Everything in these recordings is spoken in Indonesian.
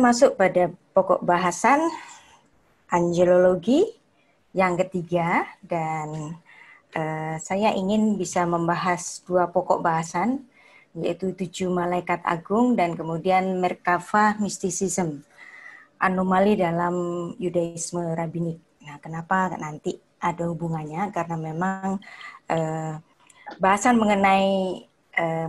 masuk pada pokok bahasan angelologi yang ketiga, dan saya ingin bisa membahas dua pokok bahasan, yaitu 7 malaikat agung dan kemudian Merkava Mysticism, anomali dalam Yudaisme rabbinik. Nah, kenapa nanti ada hubungannya? Karena memang bahasan mengenai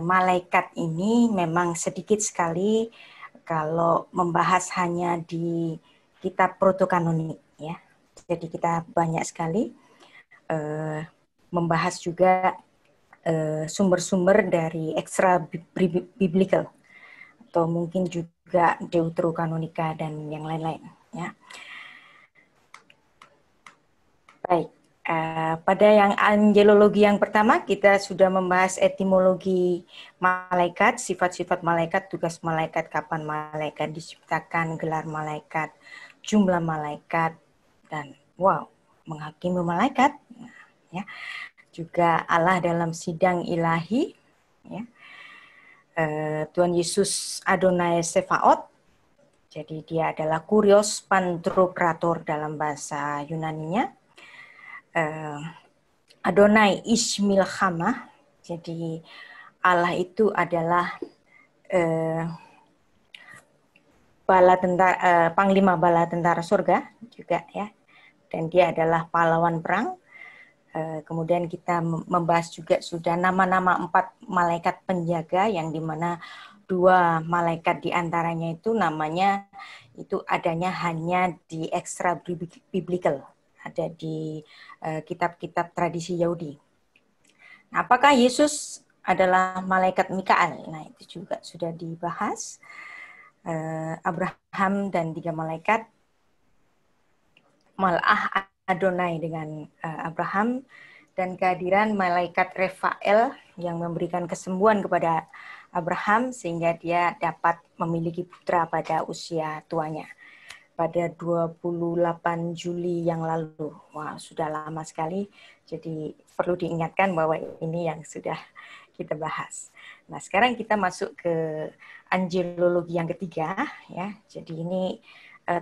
malaikat ini memang sedikit sekali kalau membahas hanya di kitab protokanonik, ya. Jadi kita banyak sekali membahas juga sumber-sumber dari extra biblical atau mungkin juga deuterokanonika dan yang lain-lain, ya. Baik. Pada yang angelologi yang pertama, kita sudah membahas etimologi malaikat, sifat-sifat malaikat, tugas malaikat, kapan malaikat diciptakan, gelar malaikat, jumlah malaikat, dan menghakimi malaikat, ya. Juga Allah dalam sidang ilahi, ya. Tuhan Yesus Adonai Sefaot, jadi dia adalah Kurios Pantokrator dalam bahasa Yunaninya. Adonai Ish Milchamah, jadi Allah itu adalah panglima bala tentara surga juga, ya, dan dia adalah pahlawan perang. Kemudian kita membahas juga sudah nama-nama 4 malaikat penjaga, yang dimana 2 malaikat diantaranya itu namanya itu adanya hanya di extra biblical, ada di kitab-kitab tradisi Yahudi. Nah, apakah Yesus adalah malaikat Mikael? Nah, itu juga sudah dibahas. Abraham dan 3 malaikat, Malah Adonai dengan Abraham, dan kehadiran malaikat Rafael yang memberikan kesembuhan kepada Abraham sehingga dia dapat memiliki putra pada usia tuanya pada 28 Juli yang lalu. Wah, sudah lama sekali, jadi perlu diingatkan bahwa ini yang sudah kita bahas. Nah, sekarang kita masuk ke angelologi yang ketiga, ya. Jadi ini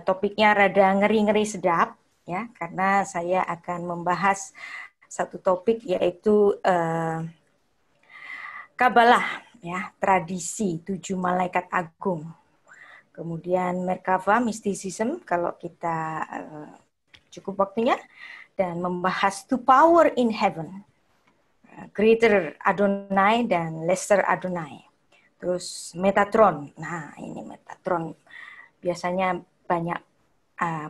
topiknya rada ngeri-ngeri sedap, ya, karena saya akan membahas satu topik, yaitu Kabalah, ya, tradisi 7 malaikat agung. Kemudian Merkava Mysticism kalau kita cukup waktunya, dan membahas Two Power in Heaven, Greater Adonai dan Lesser Adonai. Terus Metatron. Nah, ini Metatron. Biasanya banyak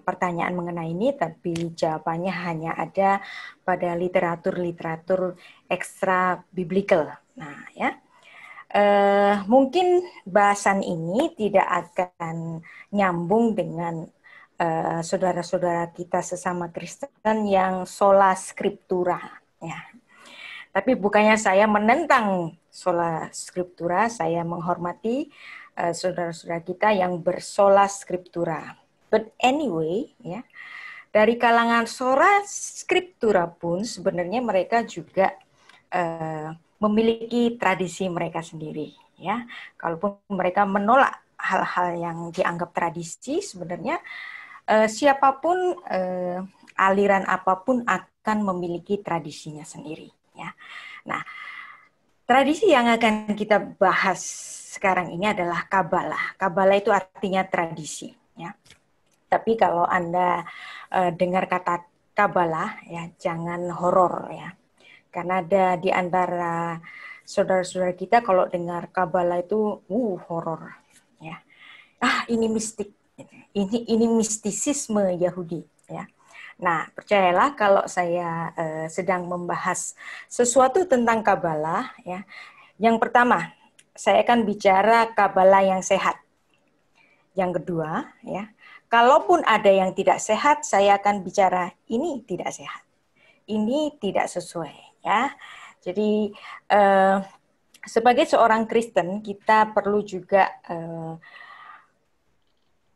pertanyaan mengenai ini, tapi jawabannya hanya ada pada literatur ekstra biblical. Nah, ya. Mungkin bahasan ini tidak akan nyambung dengan saudara-saudara kita sesama Kristen yang sola scriptura, ya. Tapi bukannya saya menentang sola scriptura, saya menghormati saudara-saudara kita yang bersola scriptura. But anyway, ya, dari kalangan sola scriptura pun sebenarnya mereka juga memiliki tradisi mereka sendiri, ya. Kalaupun mereka menolak hal-hal yang dianggap tradisi, sebenarnya siapapun, aliran apapun akan memiliki tradisinya sendiri, ya. Nah, tradisi yang akan kita bahas sekarang ini adalah Kabalah. Kabalah itu artinya tradisi, ya. Tapi kalau Anda dengar kata Kabalah, ya, jangan horor, ya. Karena ada di antara saudara-saudara kita kalau dengar Kabalah itu horor, ya. Ini mistik. Ini mistisisme Yahudi, ya. Nah, percayalah kalau saya sedang membahas sesuatu tentang Kabalah, ya. Yang pertama, saya akan bicara Kabalah yang sehat. Yang kedua, ya, kalaupun ada yang tidak sehat, saya akan bicara ini tidak sehat. Ini tidak sesuai, ya. Jadi sebagai seorang Kristen kita perlu juga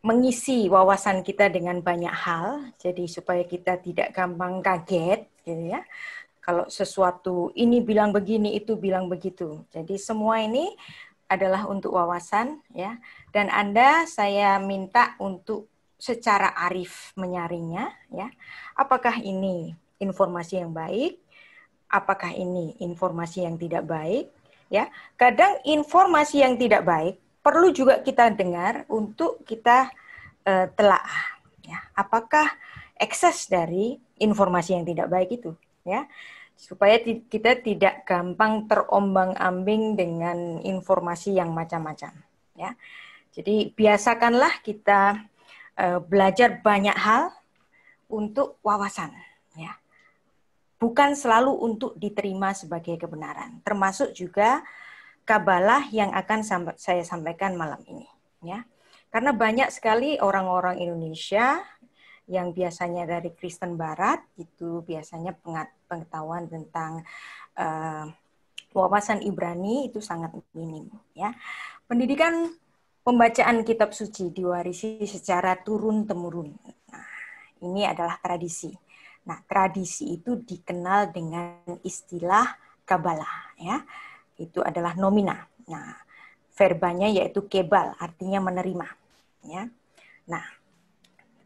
mengisi wawasan kita dengan banyak hal, jadi supaya kita tidak gampang kaget, gitu, ya. Kalau sesuatu ini bilang begini, itu bilang begitu. Jadi semua ini adalah untuk wawasan, ya. Dan Anda saya minta untuk secara arif menyaringnya, ya. Apakah ini informasi yang baik? Apakah ini informasi yang tidak baik? Ya, kadang informasi yang tidak baik perlu juga kita dengar untuk kita telaah. Ya, apakah ekses dari informasi yang tidak baik itu? Ya, supaya kita tidak gampang terombang-ambing dengan informasi yang macam-macam. Ya, jadi biasakanlah kita belajar banyak hal untuk wawasan. Ya, bukan selalu untuk diterima sebagai kebenaran, termasuk juga kabalah yang akan saya sampaikan malam ini, ya. Karena banyak sekali orang-orang Indonesia yang biasanya dari Kristen Barat itu biasanya pengetahuan tentang wawasan Ibrani itu sangat minim, ya. Pendidikan pembacaan kitab suci diwarisi secara turun-temurun. Nah, ini adalah tradisi. Nah, tradisi itu dikenal dengan istilah kabalah, ya. Itu adalah nomina. Nah, verbanya yaitu kebal, artinya menerima, ya. Nah,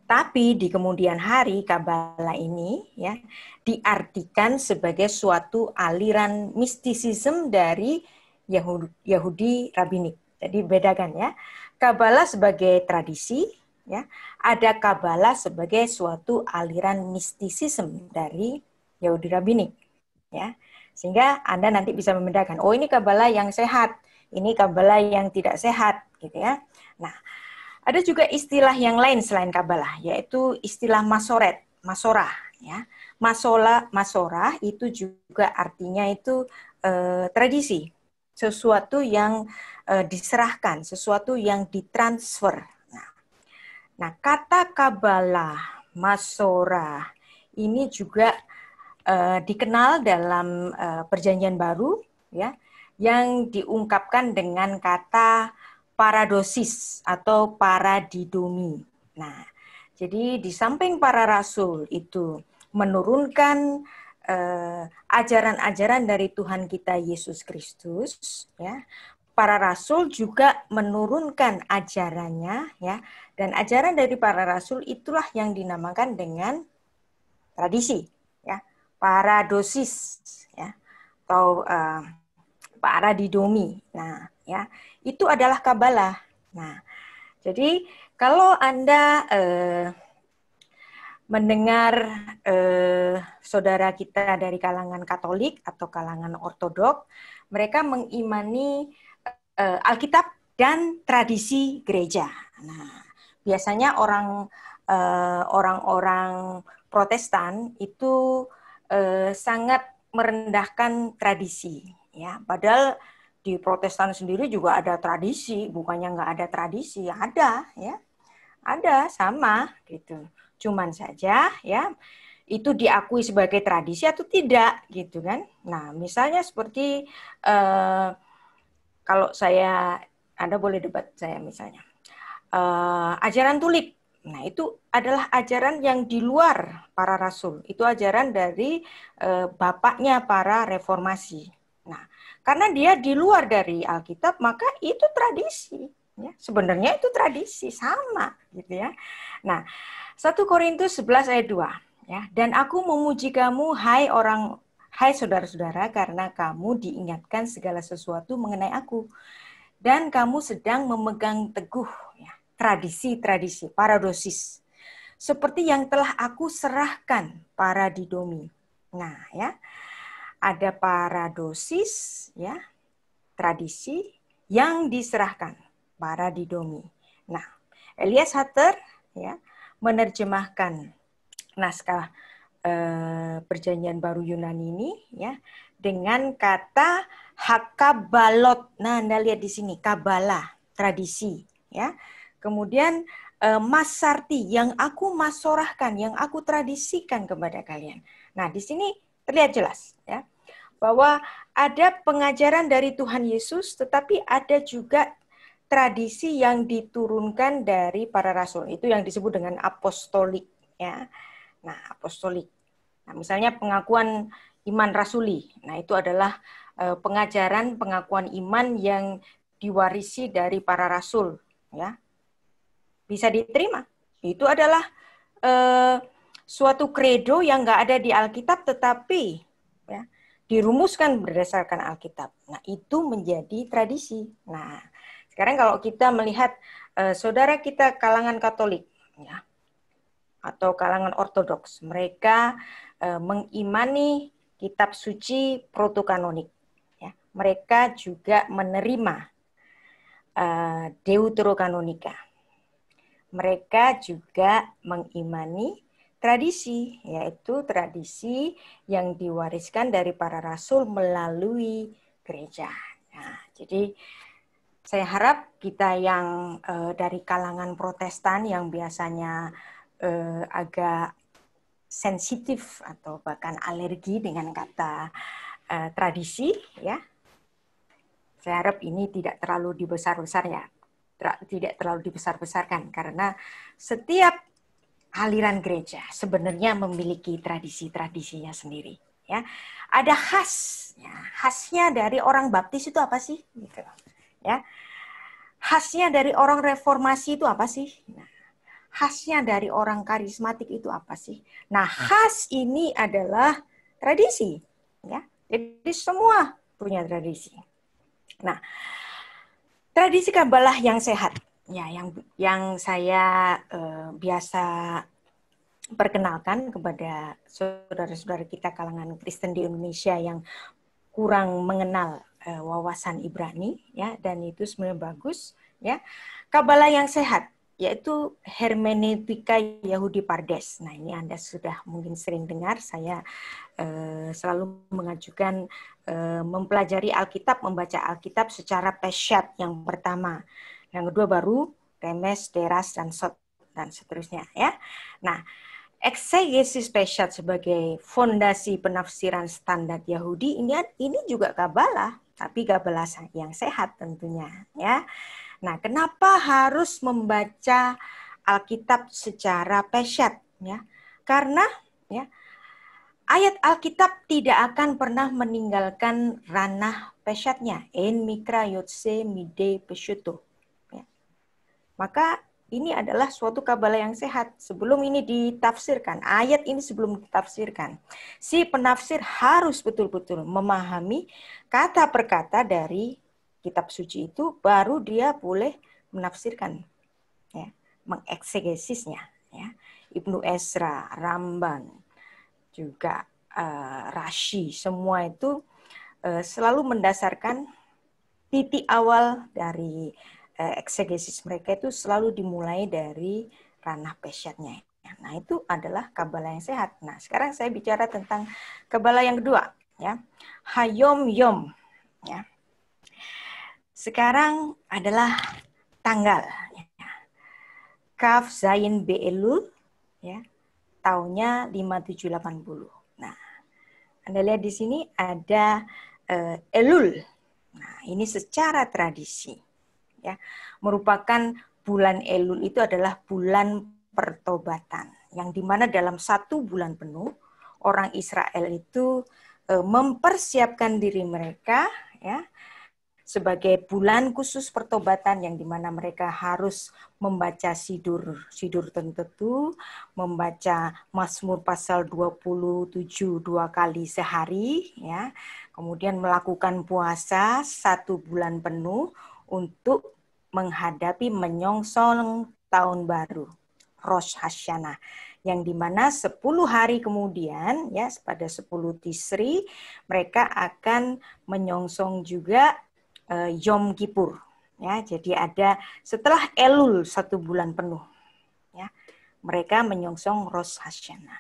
tapi di kemudian hari kabalah ini ya diartikan sebagai suatu aliran mistisisme dari Yahudi Rabbinik. Jadi bedakan ya. Kabalah sebagai tradisi, ya, ada kabalah sebagai suatu aliran mistisisme dari Yahudi Rabbinik, ya. Sehingga Anda nanti bisa membedakan, oh ini kabalah yang sehat, ini kabalah yang tidak sehat, gitu ya. Nah, ada juga istilah yang lain selain kabalah, yaitu istilah masoret, masorah, ya. Masorah itu juga artinya itu tradisi, sesuatu yang diserahkan, sesuatu yang ditransfer. Nah, kata kabalah, masorah ini juga dikenal dalam Perjanjian Baru, ya, yang diungkapkan dengan kata paradosis atau paradidomi. Nah, jadi di samping para rasul itu menurunkan ajaran-ajaran dari Tuhan kita Yesus Kristus, ya, para rasul juga menurunkan ajarannya, ya, dan ajaran dari para rasul itulah yang dinamakan dengan tradisi, ya, paradosis, ya, atau paradidomi. Nah, ya, itu adalah kabalah. Nah, jadi kalau Anda mendengar saudara kita dari kalangan Katolik atau kalangan Ortodok, mereka mengimani Alkitab dan tradisi gereja. Nah, biasanya orang-orang Protestan itu sangat merendahkan tradisi, ya. Padahal di Protestan sendiri juga ada tradisi, bukannya nggak ada tradisi, ada, ya, ada sama gitu. Cuman saja, ya, itu diakui sebagai tradisi atau tidak, gitu kan? Nah, misalnya seperti kalau Anda boleh debat saya misalnya, ajaran tulip. Nah, itu adalah ajaran yang di luar para rasul. Itu ajaran dari bapaknya para reformasi. Nah, karena dia di luar dari Alkitab, maka itu tradisi. Ya, sebenarnya itu tradisi, sama. Gitu ya. Nah, 1 Korintus 11 ayat 2. Ya, dan aku memuji kamu, hai saudara-saudara, karena kamu diingatkan segala sesuatu mengenai aku. Dan kamu sedang memegang teguh, ya, tradisi-tradisi, paradosis. Seperti yang telah aku serahkan, paradidomi. Nah, ya, ada paradosis, ya, tradisi yang diserahkan, paradidomi. Nah, Elias Hutter, ya, menerjemahkan naskah Perjanjian Baru Yunani ini, ya, dengan kata hakabalot. Nah, Anda lihat di sini, kabalah, tradisi, ya. Kemudian masarti, yang aku masorahkan, yang aku tradisikan kepada kalian. Nah, di sini terlihat jelas, ya, bahwa ada pengajaran dari Tuhan Yesus, tetapi ada juga tradisi yang diturunkan dari para rasul. Itu yang disebut dengan apostolik, ya. Nah, apostolik. Nah, misalnya pengakuan iman rasuli. Nah, itu adalah pengajaran pengakuan iman yang diwarisi dari para rasul, ya. Bisa diterima. Itu adalah suatu kredo yang nggak ada di Alkitab, tetapi ya, dirumuskan berdasarkan Alkitab. Nah, itu menjadi tradisi. Nah, sekarang kalau kita melihat saudara kita kalangan Katolik, ya, atau kalangan Ortodoks, mereka mengimani kitab suci protokanonik. Ya. Mereka juga menerima Deuterokanonika. Mereka juga mengimani tradisi, yaitu tradisi yang diwariskan dari para rasul melalui gereja. Nah, jadi saya harap kita yang dari kalangan Protestan yang biasanya agak sensitif atau bahkan alergi dengan kata tradisi, ya, saya harap ini tidak terlalu dibesar-besar ya, tidak terlalu dibesar-besarkan, karena setiap aliran gereja sebenarnya memiliki tradisi-tradisinya sendiri. Ya, ada khasnya. Khasnya dari orang Baptis itu apa sih? Gitu. Ya, khasnya dari orang Reformasi itu apa sih? Nah, khasnya dari orang karismatik itu apa sih? Nah, khas ini adalah tradisi. Ya, jadi semua punya tradisi. Nah, tradisi Kabalah yang sehat, ya, yang saya biasa perkenalkan kepada saudara-saudara kita kalangan Kristen di Indonesia yang kurang mengenal wawasan Ibrani, ya, dan itu sebenarnya bagus, ya. Kabalah yang sehat, yaitu hermeneutika Yahudi Pardes. Nah, ini Anda sudah mungkin sering dengar, saya selalu mengajukan mempelajari Alkitab, membaca Alkitab secara pesyat yang pertama. Yang kedua baru remes, deras, dan sot, dan seterusnya, ya. Nah, eksegesis pesyat sebagai fondasi penafsiran standar Yahudi ini juga Kabalah, tapi Kabalah yang sehat tentunya, ya. Nah, kenapa harus membaca Alkitab secara pesyat, ya? Karena ya, ayat Alkitab tidak akan pernah meninggalkan ranah pesyatnya. En mikra yotse mide pesyuto. Ya. Maka ini adalah suatu Kabalah yang sehat. Sebelum ini ditafsirkan, ayat ini sebelum ditafsirkan, si penafsir harus betul-betul memahami kata per kata dari kitab suci itu, baru dia boleh menafsirkan, ya, mengeksegesinya. Ya. Ibnu Ezra, Ramban, juga Rashi, semua itu selalu mendasarkan titik awal dari eksegesis mereka itu selalu dimulai dari ranah pesyatnya. Nah, itu adalah Kabalah yang sehat. Nah, sekarang saya bicara tentang Kabalah yang kedua, ya. Hayom Yom, ya. Sekarang adalah tanggal, ya. Kaf Zayin Be'elul, ya. Tahunnya 5780. Nah, Anda lihat di sini ada Elul. Nah, ini secara tradisi, ya, merupakan bulan Elul itu adalah bulan pertobatan, yang dimana dalam satu bulan penuh orang Israel itu mempersiapkan diri mereka, ya, sebagai bulan khusus pertobatan, yang dimana mereka harus membaca sidur tertentu, membaca Mazmur pasal 27 2 kali sehari, ya. Kemudian melakukan puasa 1 bulan penuh untuk menghadapi menyongsong tahun baru, Rosh Hashanah, yang dimana 10 hari kemudian, ya, pada 10 Tisri mereka akan menyongsong juga Yom Kippur, ya. Jadi ada setelah Elul 1 bulan penuh, ya, mereka menyongsong Rosh Hashanah,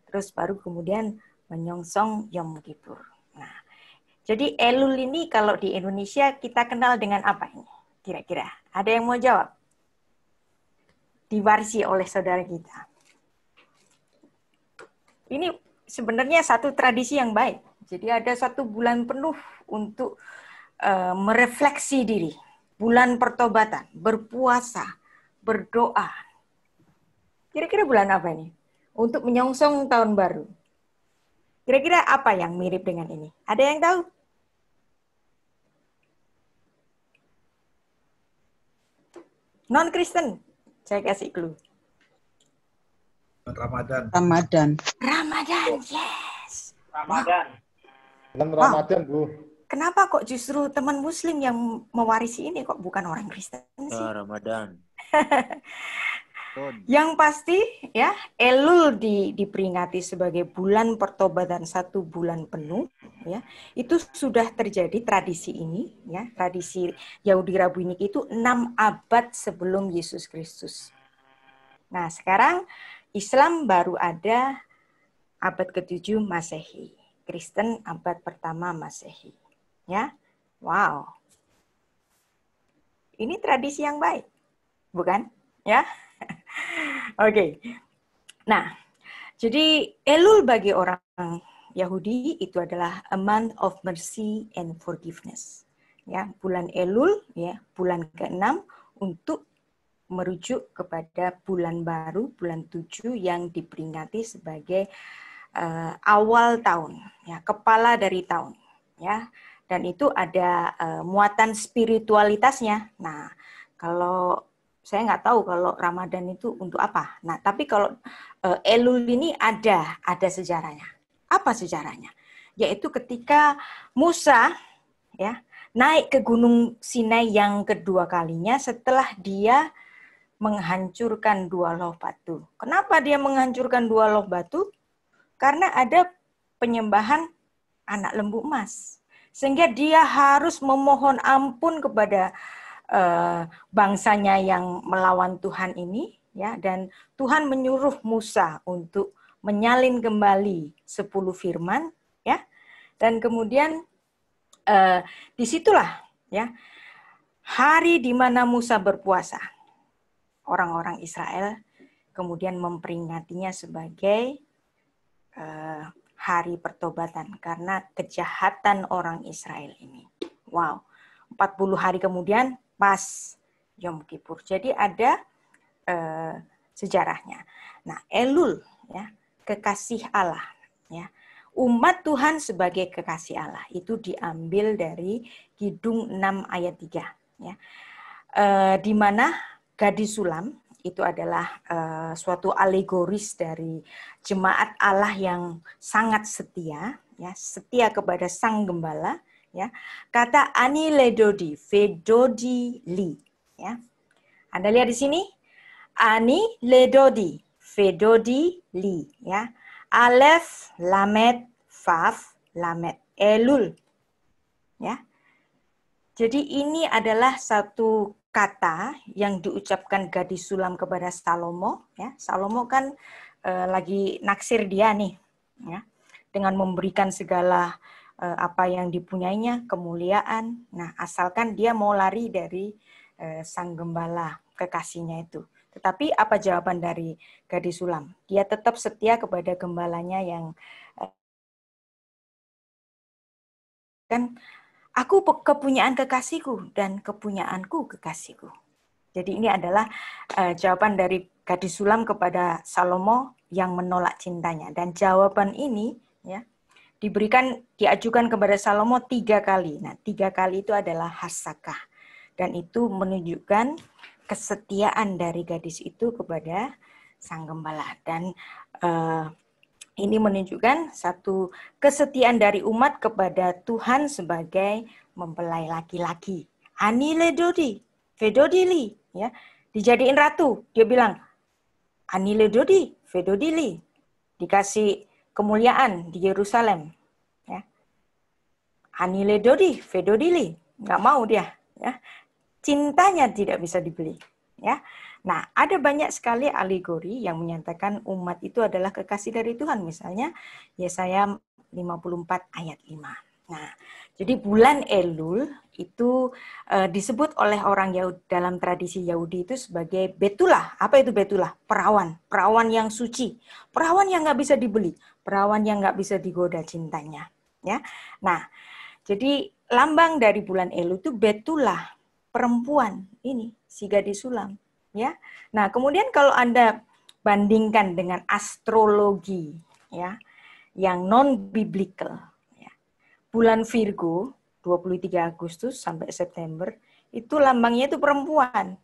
terus baru kemudian menyongsong Yom Kippur. Nah, jadi Elul ini kalau di Indonesia kita kenal dengan apa ini? Kira-kira ada yang mau jawab? Diwarisi oleh saudara kita. Ini sebenarnya satu tradisi yang baik. Jadi ada 1 bulan penuh untuk merefleksi diri, bulan pertobatan, berpuasa, berdoa. Kira-kira bulan apa ini? Untuk menyongsong tahun baru. Kira-kira apa yang mirip dengan ini? Ada yang tahu? Non-Kristen, saya kasih clue. Ramadan. Ramadan. Ramadan, yes. Ramadan. Bulan Wow. Ramadan, Bu. Kenapa kok justru teman Muslim yang mewarisi ini kok bukan orang Kristen sih? Ya, Ramadan. Yang pasti ya, Elul diperingati sebagai bulan pertobatan 1 bulan penuh ya. Itu sudah terjadi tradisi ini ya, tradisi Yahudi Rabunik itu 6 abad sebelum Yesus Kristus. Nah, sekarang Islam baru ada abad ke-7 Masehi. Kristen abad pertama Masehi. Ya. Wow. Ini tradisi yang baik. Bukan? Ya. Oke. Nah, jadi Elul bagi orang Yahudi itu adalah a month of mercy and forgiveness. Ya, bulan Elul ya, bulan ke-6 untuk merujuk kepada bulan baru, bulan 7 yang diperingati sebagai awal tahun, ya, kepala dari tahun, ya. Dan itu ada muatan spiritualitasnya. Nah, kalau saya nggak tahu kalau Ramadan itu untuk apa. Nah, tapi kalau Elul ini ada sejarahnya. Apa sejarahnya? Yaitu ketika Musa ya naik ke Gunung Sinai yang kedua kalinya setelah dia menghancurkan 2 loh batu. Kenapa dia menghancurkan 2 loh batu? Karena ada penyembahan anak lembu emas. Sehingga dia harus memohon ampun kepada bangsanya yang melawan Tuhan ini, ya, dan Tuhan menyuruh Musa untuk menyalin kembali 10 firman, ya, dan kemudian disitulah ya hari di mana Musa berpuasa. Orang-orang Israel kemudian memperingatinya sebagai hari pertobatan karena kejahatan orang Israel ini. Wow, 40 hari kemudian pas Yom Kippur. Jadi ada sejarahnya. Nah, Elul ya, kekasih Allah ya. Umat Tuhan sebagai kekasih Allah itu diambil dari Kidung 6 ayat 3 ya. Di mana gadis sulam itu adalah suatu alegoris dari jemaat Allah yang sangat setia, ya, setia kepada Sang Gembala, ya. Kata ani ledodi, vedodi li, ya. Anda lihat di sini, ani ledodi, vedodi li, ya. Alef, lamet, faf, lamet, elul, ya. Jadi ini adalah satu kata yang diucapkan gadis sulam kepada Salomo. Ya, Salomo kan lagi naksir dia nih, ya, dengan memberikan segala apa yang dipunyainya, kemuliaan. Nah, asalkan dia mau lari dari sang gembala kekasihnya itu. Tetapi apa jawaban dari gadis sulam? Dia tetap setia kepada gembalanya yang kan aku kepunyaan kekasihku dan kepunyaanku kekasihku. Jadi ini adalah jawaban dari gadis sulam kepada Salomo yang menolak cintanya. Dan jawaban ini ya diajukan kepada Salomo 3 kali. Nah, 3 kali itu adalah hasakah. Dan itu menunjukkan kesetiaan dari gadis itu kepada sang gembala. Dan ini menunjukkan satu kesetiaan dari umat kepada Tuhan sebagai mempelai laki-laki. Ani ledodi, vedodili, ya, dijadiin ratu. Dia bilang, Ani ledodi, vedodili, dikasih kemuliaan di Yerusalem. Ya. Ani ledodi, vedodili, nggak mau dia. Ya. Cintanya tidak bisa dibeli. Ya. Nah, ada banyak sekali alegori yang menyatakan umat itu adalah kekasih dari Tuhan. Misalnya, Yesaya 54 ayat 5. Nah, jadi bulan Elul itu disebut oleh orang Yahudi dalam tradisi Yahudi itu sebagai betulah. Apa itu betulah? Perawan. Perawan yang suci. Perawan yang nggak bisa dibeli. Perawan yang nggak bisa digoda cintanya. Ya. Nah, jadi lambang dari bulan Elul itu betulah. Perempuan ini, si gadis sulam. Ya, nah kemudian kalau Anda bandingkan dengan astrologi, ya, yang non biblical, ya, bulan Virgo 23 Agustus sampai September itu lambangnya itu perempuan,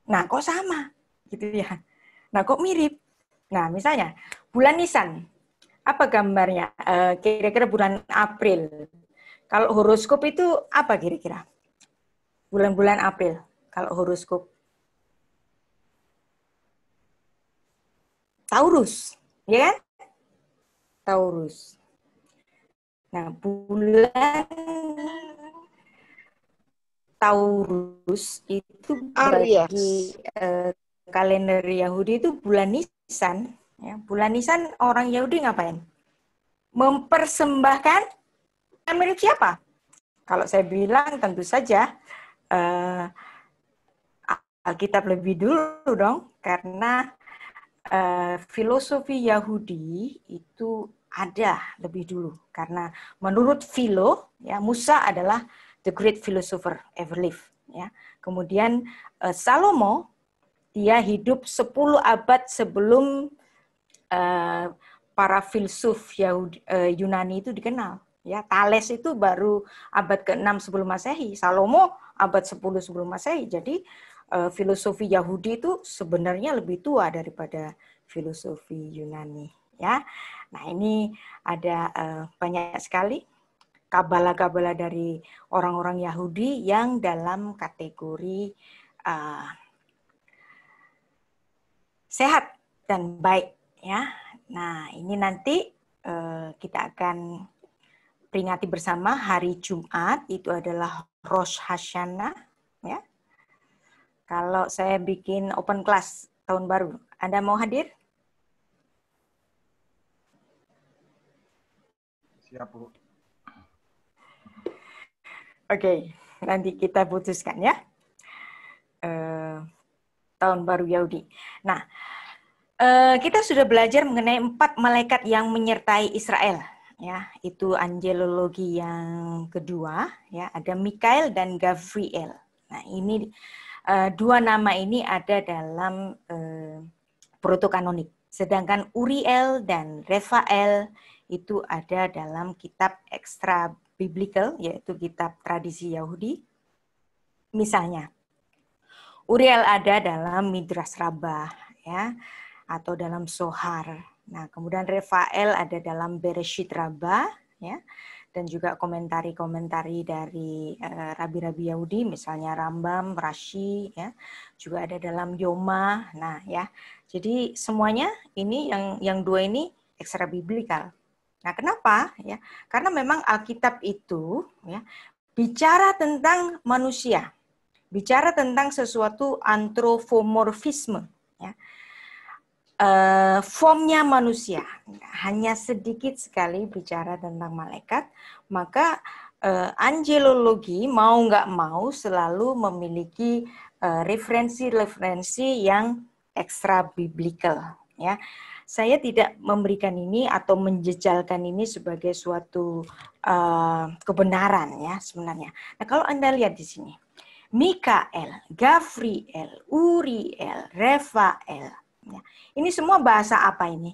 Nah, kok sama? Gitu ya. Nah, kok mirip? Nah, misalnya bulan Nisan. Apa gambarnya? Kira-kira bulan April. Kalau horoskop itu apa kira-kira? Bulan-bulan April. Kalau horoskop. Taurus. Ya kan? Taurus. Nah, bulan Taurus itu bagi kalender Yahudi itu bulan Nisan. Ya, bulan Nisan orang Yahudi ngapain? Mempersembahkan milik siapa? Kalau saya bilang tentu saja Alkitab lebih dulu dong, karena filosofi Yahudi itu ada lebih dulu. Karena menurut Philo, ya, Musa adalah the great philosopher ever lived. Ya. Kemudian Salomo, dia hidup 10 abad sebelum para filsuf Yunani itu dikenal. Ya, Thales itu baru abad ke-6 sebelum Masehi, Salomo abad 10 sebelum Masehi. Jadi filosofi Yahudi itu sebenarnya lebih tua daripada filosofi Yunani. Ya, nah ini ada banyak sekali kabala-kabala dari orang-orang Yahudi yang dalam kategori sehat dan baik. Ya, nah ini nanti kita akan peringati bersama hari Jumat, itu adalah Rosh Hashanah. Ya. Kalau saya bikin open class tahun baru, Anda mau hadir? Siap, Bu. Oke, nanti kita putuskan ya. Tahun baru Yahudi. Nah, kita sudah belajar mengenai 4 malaikat yang menyertai Israel. Ya, itu angelologi yang kedua. Ya, ada Mikael dan Gabriel. Nah, ini dua nama ini ada dalam protokanonik. Sedangkan Uriel dan Refael itu ada dalam kitab ekstra biblical, yaitu kitab tradisi Yahudi. Misalnya, Uriel ada dalam Midrash Rabbah, ya, atau dalam Sohar. Nah, kemudian Refael ada dalam Bereshit Rabbah, ya, dan juga komentari-komentari dari rabi-rabi Yahudi, misalnya Rambam, Rashi, ya, juga ada dalam Yoma. Nah, ya, jadi semuanya ini yang dua ini ekstra biblikal. Nah, kenapa? Ya, karena memang Alkitab itu ya bicara tentang manusia, bicara tentang sesuatu antropomorfisme, ya. Formnya manusia, hanya sedikit sekali bicara tentang malaikat, maka angelologi mau nggak mau selalu memiliki referensi-referensi yang ekstra biblical. Ya, saya tidak memberikan ini atau menjejalkan ini sebagai suatu kebenaran ya sebenarnya. Nah, kalau Anda lihat di sini, Mikael, Gabriel, Uriel, Refael. Ya. Ini semua bahasa apa ini?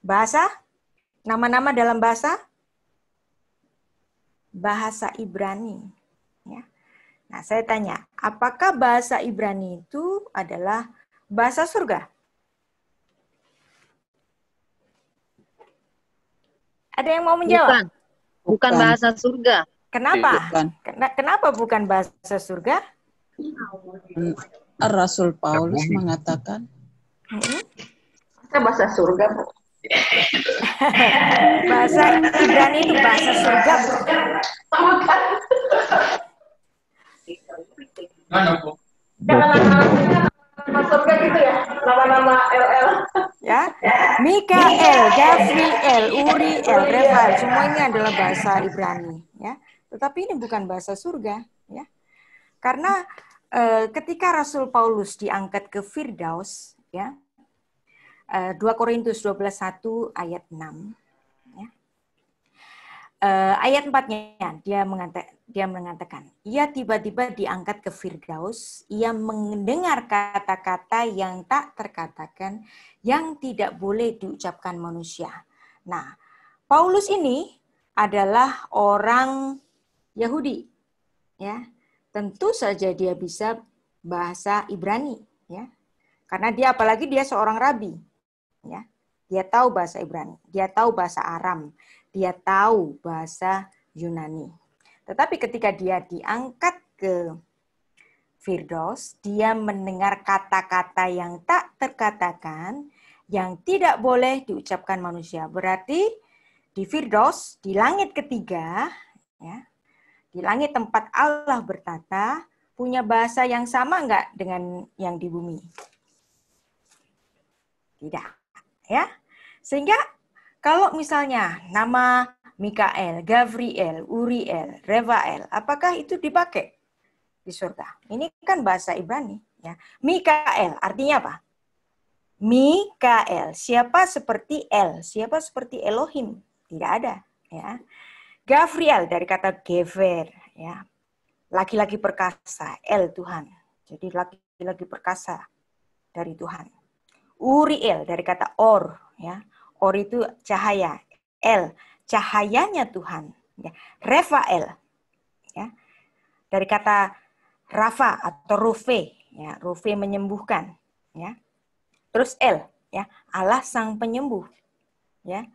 Bahasa? Nama-nama dalam bahasa? Bahasa Ibrani. Ya. Nah, saya tanya, apakah bahasa Ibrani itu adalah bahasa surga? Ada yang mau menjawab? Bukan bahasa surga. Kenapa? Kenapa bukan bahasa surga? Rasul Paulus mengatakan bahasa surga, Bu. Bahasa Ibrani itu bahasa surga, bukan? Nama surga gitu ya, nama-nama LL. Ya, Mikael, Gabriel, Uriel, Refael, semua ini adalah bahasa Ibrani. Ya, tetapi ini bukan bahasa surga. Ya, karena ketika Rasul Paulus diangkat ke Firdaus, ya, 2 Korintus 12:1 ayat 6. Ya. Ayat 4-nya dia mengatakan, ia tiba-tiba diangkat ke Firdaus, ia mendengar kata-kata yang tak terkatakan, yang tidak boleh diucapkan manusia. Nah, Paulus ini adalah orang Yahudi, ya. tentu saja dia bisa bahasa Ibrani, ya. Karena dia apalagi dia seorang rabi, ya. Dia tahu bahasa Ibrani, dia tahu bahasa Aram, dia tahu bahasa Yunani. Tetapi ketika dia diangkat ke Firdaus, dia mendengar kata-kata yang tak terkatakan, yang tidak boleh diucapkan manusia. Berarti di Firdaus, di langit ketiga, ya, di langit tempat Allah bertata, punya bahasa yang sama enggak dengan yang di bumi? Tidak, ya. Sehingga kalau misalnya nama Mikael, Gavriel, Uriel, Refael, apakah itu dipakai di surga? Ini kan bahasa Ibrani, ya. Mikael artinya apa? Mikael, siapa seperti El, siapa seperti Elohim? Tidak ada, ya. Gavriel dari kata gever, ya. Laki-laki perkasa, El Tuhan. Jadi laki-laki perkasa dari Tuhan. Uriel dari kata or, ya. Or itu cahaya, El cahayanya Tuhan. Ya. Refael, ya. Dari kata Rafa atau Rufe, ya. Rufe menyembuhkan, ya. Terus El, ya, Allah sang penyembuh, ya.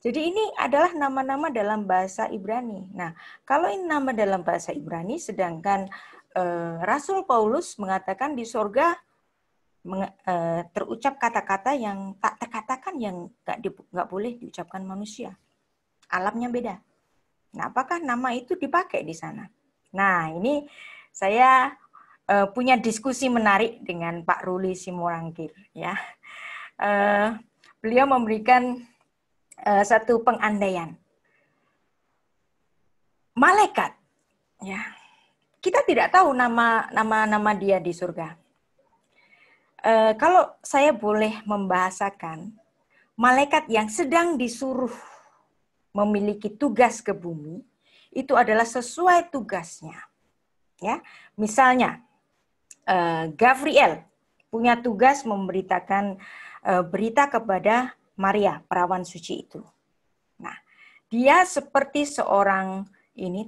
Jadi ini adalah nama-nama dalam bahasa Ibrani. Nah, kalau ini nama dalam bahasa Ibrani, sedangkan Rasul Paulus mengatakan di sorga terucap kata-kata yang tak terkatakan, yang nggak boleh diucapkan manusia. Alamnya beda. Nah, apakah nama itu dipakai di sana? Nah, ini saya punya diskusi menarik dengan Pak Ruli Simorangkir, ya. Beliau memberikan satu pengandaian. Malaikat, ya. Kita tidak tahu nama dia di surga. Kalau saya boleh membahasakan, malaikat yang sedang disuruh memiliki tugas ke bumi, itu adalah sesuai tugasnya. Ya, misalnya Gavriel punya tugas memberitakan berita kepada Maria, perawan suci itu. Nah, dia seperti seorang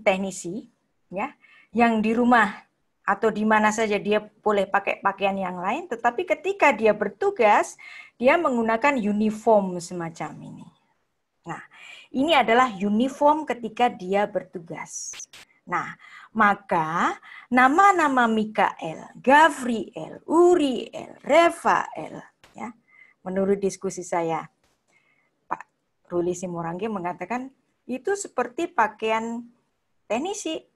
teknisi, ya, yang di rumah atau di mana saja dia boleh pakai pakaian yang lain, tetapi ketika dia bertugas, dia menggunakan uniform semacam ini. Nah, ini adalah uniform ketika dia bertugas. Nah, maka nama-nama Mikael, Gavriel, Uriel, Refael, ya, menurut diskusi saya, Pak Ruli Simorangkir mengatakan itu seperti pakaian teknisi,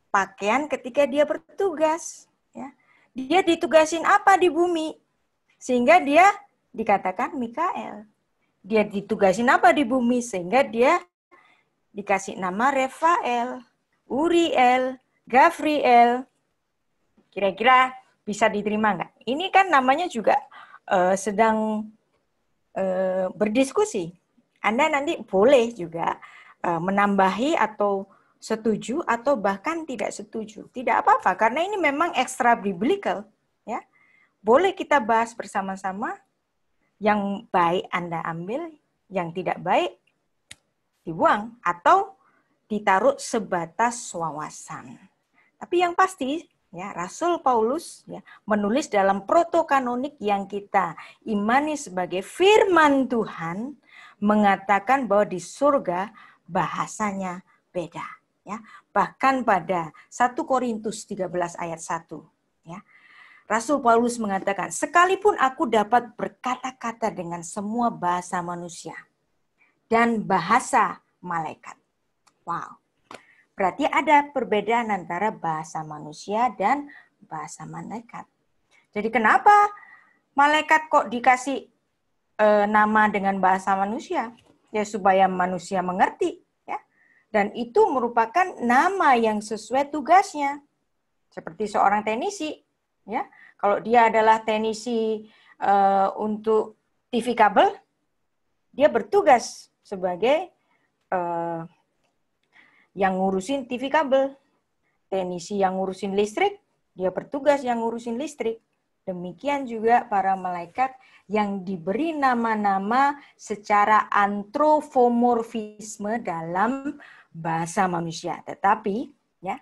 pakaian ketika dia bertugas, ya. Dia ditugasin apa di bumi sehingga dia dikatakan Mikael. Dia ditugasin apa di bumi sehingga dia dikasih nama Refael, Uriel, Gavriel. Kira-kira bisa diterima nggak? Ini kan namanya juga sedang berdiskusi. Anda nanti boleh juga menambahi atau setuju atau bahkan tidak setuju. Tidak apa-apa, karena ini memang extra biblical, ya. Boleh kita bahas bersama-sama. Yang baik Anda ambil, yang tidak baik dibuang atau ditaruh sebatas wawasan. Tapi yang pasti, ya, Rasul Paulus, ya, menulis dalam protokanonik yang kita imani sebagai firman Tuhan, mengatakan bahwa di surga bahasanya beda. Ya, bahkan pada 1 Korintus 13 ayat 1, ya, Rasul Paulus mengatakan, sekalipun aku dapat berkata-kata dengan semua bahasa manusia dan bahasa malaikat. Wow, berarti ada perbedaan antara bahasa manusia dan bahasa malaikat. Jadi kenapa malaikat kok dikasih nama dengan bahasa manusia? Ya supaya manusia mengerti. Dan itu merupakan nama yang sesuai tugasnya. Seperti seorang teknisi, ya. Kalau dia adalah teknisi untuk TV kabel, dia bertugas sebagai yang ngurusin TV kabel. Teknisi yang ngurusin listrik, dia bertugas yang ngurusin listrik. Demikian juga para malaikat yang diberi nama-nama secara antropomorfisme dalam bahasa manusia. Tetapi, ya,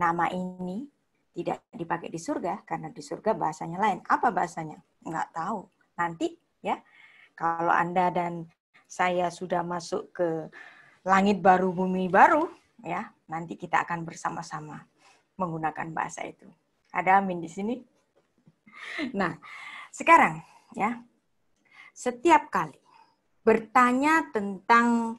nama ini tidak dipakai di surga karena di surga bahasanya lain. Apa bahasanya? Nggak tahu. Nanti ya, kalau Anda dan saya sudah masuk ke langit baru, bumi baru, ya, nanti kita akan bersama-sama menggunakan bahasa itu. Ada amin di sini? Nah, sekarang ya, setiap kali bertanya tentang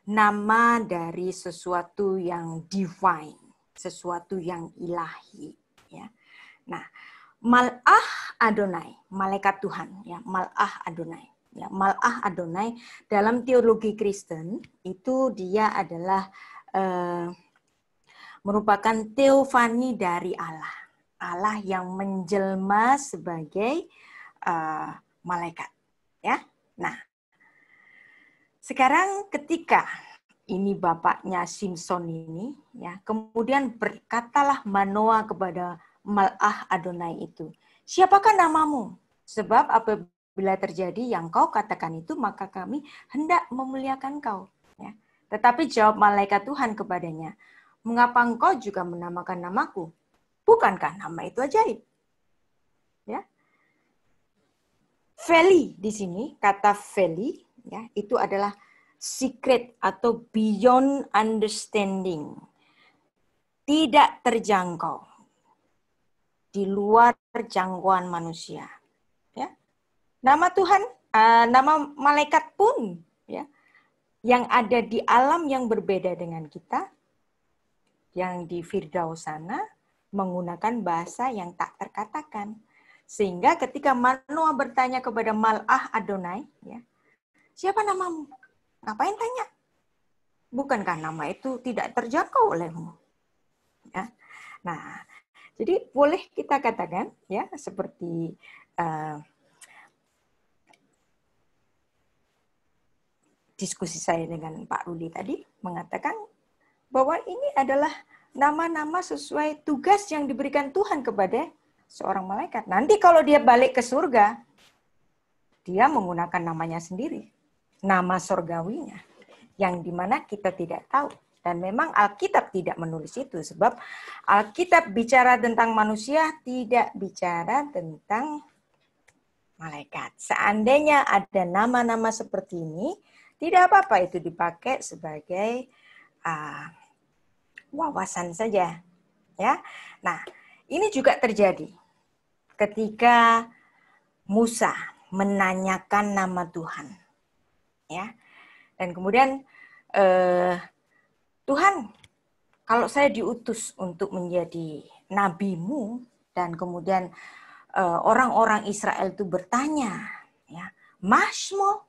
nama dari sesuatu yang divine, sesuatu yang ilahi, ya. Nah, Mal'ah Adonai, malaikat Tuhan, ya, Mal'ah Adonai. Ya, Mal'ah Adonai dalam teologi Kristen itu dia adalah merupakan teofani dari Allah. Allah yang menjelma sebagai malaikat. Ya, nah, sekarang ketika ini bapaknya Simpson ini, ya, kemudian berkatalah Manoah kepada Mal'ah Adonai itu, siapakah namamu? Sebab apabila terjadi yang kau katakan itu, maka kami hendak memuliakan kau. Ya. Tetapi jawab malaikat Tuhan kepadanya, mengapa engkau juga menamakan namaku? Bukankah nama itu ajaib? Ya. Veli di sini, kata veli, ya, itu adalah secret atau beyond understanding. Tidak terjangkau. Di luar jangkauan manusia. Ya. Nama Tuhan, nama malaikat pun, ya, yang ada di alam yang berbeda dengan kita, yang di Firdaus sana, menggunakan bahasa yang tak terkatakan. Sehingga ketika Manoah bertanya kepada Mal'ah Adonai, ya, siapa namamu? Ngapain tanya? Bukankah nama itu tidak terjangkau olehmu? Ya. Nah, jadi boleh kita katakan, ya, seperti diskusi saya dengan Pak Rudi tadi mengatakan bahwa ini adalah nama-nama sesuai tugas yang diberikan Tuhan kepada seorang malaikat. Nanti kalau dia balik ke surga, dia menggunakan namanya sendiri, nama surgawinya, yang dimana kita tidak tahu. Dan memang Alkitab tidak menulis itu, sebab Alkitab bicara tentang manusia, tidak bicara tentang malaikat. Seandainya ada nama-nama seperti ini, tidak apa-apa itu dipakai sebagai wawasan saja, ya. Nah, ini juga terjadi ketika Musa menanyakan nama Tuhan, ya. Dan kemudian Tuhan, kalau saya diutus untuk menjadi nabimu, dan kemudian orang-orang Israel itu bertanya, ya, Masmo,